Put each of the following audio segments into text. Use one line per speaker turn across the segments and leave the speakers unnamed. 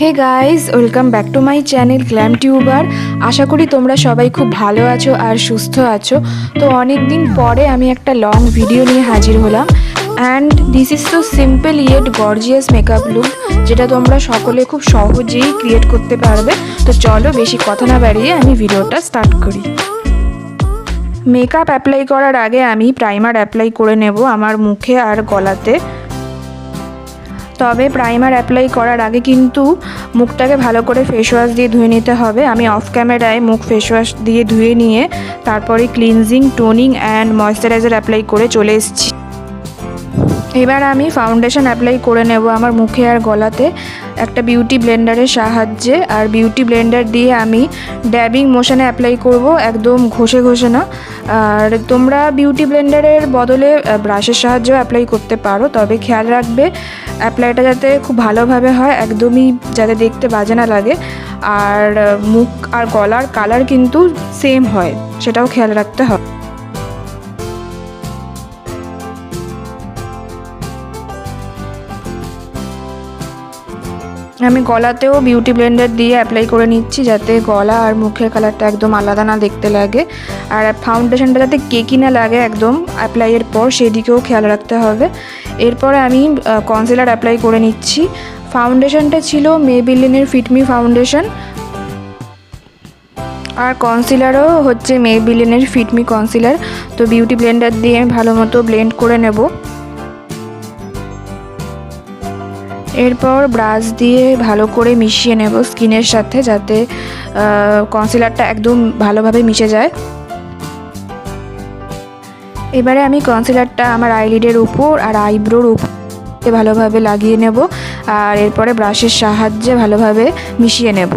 Hey guys, welcome back to my channel Glam Tuber. আশা করি তোমরা সবাই খুব ভালো আছো আর সুস্থ আছো। তো অনেক দিন পরে আমি একটা লং ভিডিও নিয়ে হাজির হলাম। And this is so simple yet gorgeous makeup look, যেটা তোমরা সকলে খুব সহজেই ক্রিয়েট করতে পারবে। তো চলো বেশি কথা না বাড়িয়ে আমি ভিডিওটা স্টার্ট করি। মেকআপ অ্যাপ্লাই করার আগে আমি প্রাইমার অ্যাপ্লাই করে নেব আমার মুখে আর গলাতে। তবে প্রাইমার অ্যাপ্লাই করার আগে কিন্তু মুখটাকে ভালো করে ফেস ওয়াশ দিয়ে ধুয়ে নিতে হবে। আমি অফ ক্যামেরায় মুখ ফেস ওয়াশ দিয়ে ধুয়ে নিয়ে তারপরে cleansing, toning and moisturiser apply করে চলে এসেছি। এবার আমি ফাউন্ডেশন অ্যাপ্লাই করে নেব আমার মুখে আর গলাতে একটা বিউটি ব্লেন্ডারের সাহায্যে। আর বিউটি ব্লেন্ডার দিয়ে আমি ড্যাবিং মোশনে অ্যাপ্লাই করব, একদম ঘষে ঘষে না। আর তোমরা বিউটি ব্লেন্ডারের বদলে ব্রাশের সাহায্যেও অ্যাপ্লাই করতে পারো, তবে খেয়াল রাখবে অ্যাপ্লাইটা যাতে খুব ভালোভাবে হয়, একদমই যাতে দেখতে বাজে না লাগে। আর মুখ আর গলার কালার কিন্তু সেম হয়, সেটাও খেয়াল রাখতে হবে। আমি গলাতেও বিউটি ব্লেন্ডার দিয়ে অ্যাপ্লাই করে নিচ্ছি, যাতে গলা আর মুখের কালারটা একদম আলাদা না দেখতে লাগে। আর ফাউন্ডেশনটা যাতে কেকি না লাগে একদম অ্যাপ্লাইয়ের পর, সেদিকেও খেয়াল রাখতে হবে। এরপরে আমি কনসিলার অ্যাপ্লাই করে নিচ্ছি। ফাউন্ডেশনটা ছিল মেবিলিনের ফিটমি ফাউন্ডেশন, আর কনসিলারও হচ্ছে মেবিলিনের ফিটমি কনসিলার। তো বিউটি ব্লেন্ডার দিয়ে আমি ভালো মতো ব্লেন্ড করে নেব। এরপর ব্রাশ দিয়ে ভালো করে মিশিয়ে নেব স্কিনের সাথে, যাতে কনসিলারটা একদম ভালোভাবে মিশে যায়। এবারে আমি কনসিলারটা আমার আইলিডের উপর আর আইব্রোর উপর ভালোভাবে লাগিয়ে নেব, আর এরপরে ব্রাশের সাহায্যে ভালোভাবে মিশিয়ে নেব।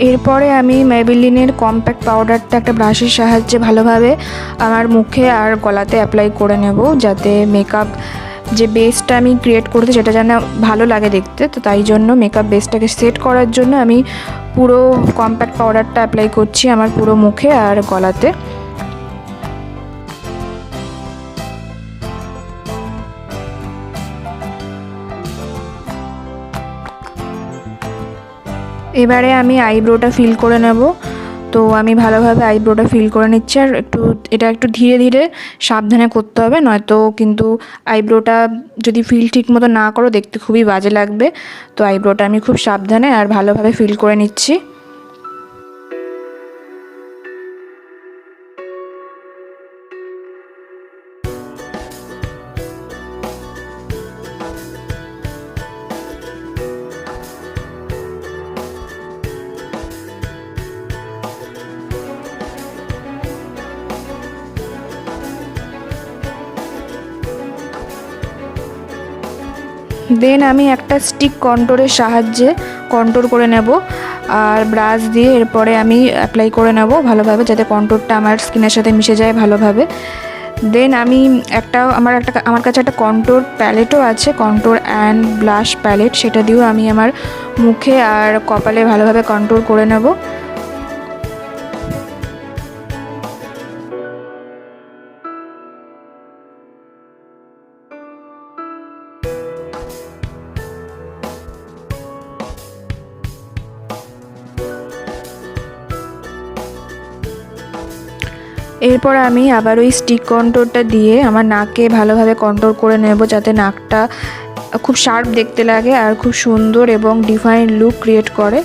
এরপরে আমি মেবিলিনের কম্প্যাক্ট পাউডারটা একটা ব্রাশের সাহায্যে ভালোভাবে আমার মুখে আর গলাতে অ্যাপ্লাই করে নেব, যাতে মেকআপ যে বেসটা আমি ক্রিয়েট করতে সেটা যেন ভালো লাগে দেখতে। তো তাই জন্য মেকআপ বেসটাকে সেট করার জন্য আমি পুরো কম্প্যাক্ট পাউডারটা অ্যাপ্লাই করছি আমার পুরো মুখে আর গলাতে। এবারে আমি আইব্রোটা ফিল করে নেব। তো আমি ভালোভাবে আইব্রোটা ফিল করে নিচ্ছি, আর এটা একটু ধীরে ধীরে সাবধানে করতে হবে, নয়তো কিন্তু আইব্রোটা যদি ফিল ঠিক মতো না করো দেখতে খুবই বাজে লাগবে। তো আইব্রোটা আমি খুব সাবধানে আর ভালোভাবে ফিল করে নিচ্ছি। দেন আমি একটা স্টিক কন্ট্রোরের সাহায্যে কন্ট্রোর করে নেব, আর ব্রাশ দিয়ে এরপরে আমি অ্যাপ্লাই করে নেব ভালোভাবে, যাতে কন্ট্রোরটা আমার স্কিনের সাথে মিশে যায় ভালোভাবে। দেন আমি আমার কাছে একটা কন্ট্রোর প্যালেটও আছে, কন্ট্রোর অ্যান্ড ব্লাশ প্যালেট, সেটা দিয়েও আমি আমার মুখে আর কপালে ভালোভাবে কন্ট্রোর করে নেব। এরপর আমি আবার ওই স্টিক কন্ট্রোরটা দিয়ে আমার নাকে ভালোভাবে কন্ট্রোর করে নেব, যাতে নাকটা খুব শার্প দেখতে লাগে আর খুব সুন্দর এবং ডিফাইন লুক ক্রিয়েট করে।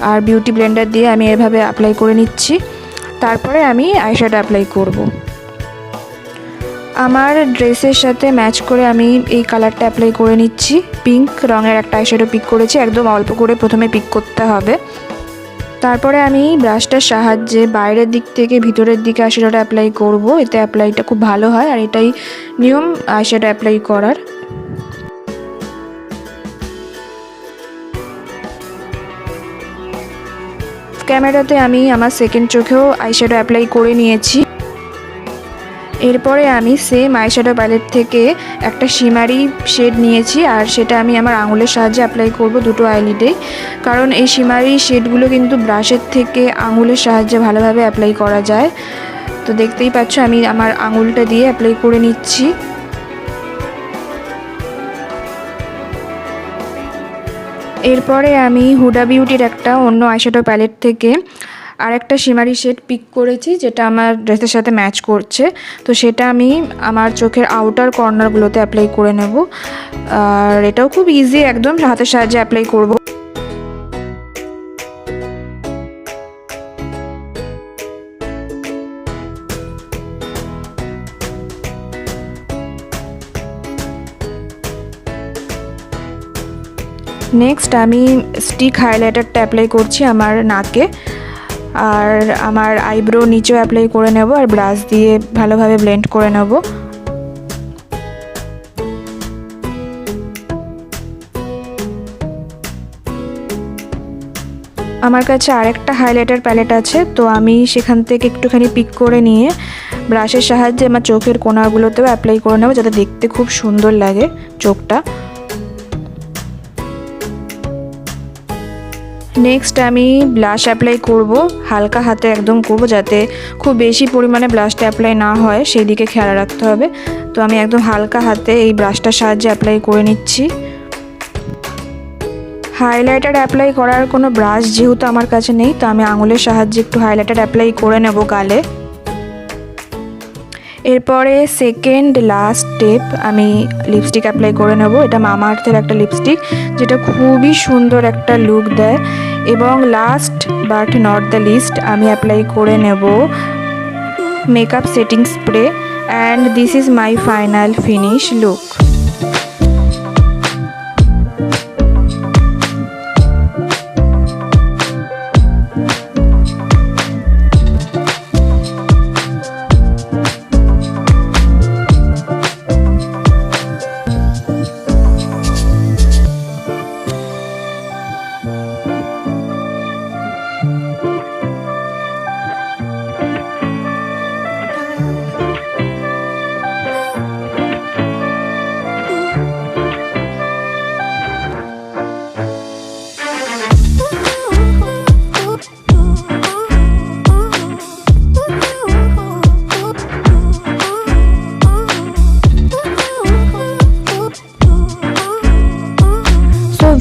আর বিউটি ব্লেন্ডার দিয়ে আমি এভাবে অ্যাপ্লাই করে নিচ্ছি। তারপরে আমি আইশ্যাডো অ্যাপ্লাই করব। আমার ড্রেসের সাথে ম্যাচ করে আমি এই কালারটা অ্যাপ্লাই করে নিচ্ছি। পিঙ্ক রঙের একটা আইশ্যাডো পিক করেছি, একদম অল্প করে প্রথমে পিক করতে হবে। তারপরে আমি ব্রাশটার সাহায্যে বাইরের দিক থেকে ভিতরের দিকে আইশ্যাডোটা অ্যাপ্লাই করব, এতে অ্যাপ্লাইটা খুব ভালো হয়, আর এটাই নিয়ম আইশ্যাডো অ্যাপ্লাই করার। ক্যামেরাতে আমি আমার সেকেন্ড চোখেও আইশ্যাডো অ্যাপ্লাই করে নিয়েছি। এরপরে আমি সেম আইশ্যাডো প্যালেট থেকে একটা শিমারি শেড নিয়েছি, আর সেটা আমি আমার আঙুলের সাহায্যে অ্যাপ্লাই করব দুটো আইলিডেই, কারণ এই শিমারি শেডগুলো কিন্তু ব্রাশের থেকে আঙুলের সাহায্যে ভালোভাবে অ্যাপ্লাই করা যায়। তো দেখতেই পাচ্ছ আমি আমার আঙুলটা দিয়ে অ্যাপ্লাই করে নিচ্ছি। এরপরে আমি হুডা বিউটির একটা অন্য আইশ্যাডো প্যালেট থেকে আর একটা শিমারি শেড পিক করেছি, যেটা আমার ড্রেসের সাথে ম্যাচ করছে। তো সেটা আমি আমার চোখের আউটার কর্নারগুলোতে অ্যাপ্লাই করে নেব। আর এটাও খুব ইজি, একদম হাতের সাহায্যে অ্যাপ্লাই করব। নেক্সট আমি স্টিক হাইলাইটারটা অ্যাপ্লাই করছি আমার নাকে, আর আমার আইব্রো নিচেও অ্যাপ্লাই করে নেব, আর ব্রাশ দিয়ে ভালোভাবে ব্লেন্ড করে নেব। আমার কাছে আরেকটা হাইলাইটার প্যালেট আছে, তো আমি সেখান থেকে একটুখানি পিক করে নিয়ে ব্রাশের সাহায্যে আমার চোখের কোণাগুলোতেও অ্যাপ্লাই করে নেব, যাতে দেখতে খুব সুন্দর লাগে চোখটা। নেক্সট আমি ব্লাশ অ্যাপ্লাই করব, হালকা হাতে একদম করব, যাতে খুব বেশি পরিমাণে ব্লাশটা অ্যাপ্লাই না হয় সেই দিকে খেয়াল রাখতে হবে। তো আমি একদম হালকা হাতে এই ব্রাশটার সাহায্যে অ্যাপ্লাই করে নিচ্ছি। হাইলাইটার অ্যাপ্লাই করার কোনো ব্রাশ যেহেতু আমার কাছে নেই, তো আমি আঙুলের সাহায্যে একটু হাইলাইটার অ্যাপ্লাই করে নেব গালে। এরপরে সেকেন্ড লাস্ট স্টেপ আমি লিপস্টিক অ্যাপ্লাই করে নেব। এটা মামা আর্থের একটা লিপস্টিক, যেটা খুবই সুন্দর একটা লুক দেয়। এবং last but not the least আমি অ্যাপ্লাই করে নেব makeup setting spray, and this is my final finish look.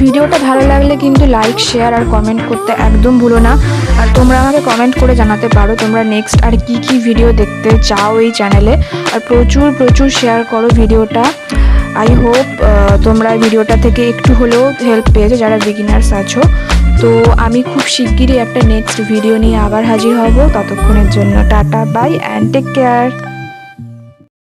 ভিডিওটা ভালো লাগলে কিন্তু লাইক, শেয়ার আর কমেন্ট করতে একদম ভুলো না। আর তোমরা আমাকে কমেন্ট করে জানাতে পারো তোমরা নেক্সট আর কি ভিডিও দেখতে চাও এই চ্যানেলে, আর প্রচুর শেয়ার করো ভিডিওটা। আই হোপ তোমরা ভিডিওটা থেকে একটু হলেও হেল্প পেয়েছো যারা বিগিনার্স আছো। তো আমি খুব শিগগিরই একটা নেক্সট ভিডিও নিয়ে আবার হাজির হব। ততক্ষণের জন্য tata, bye and take care.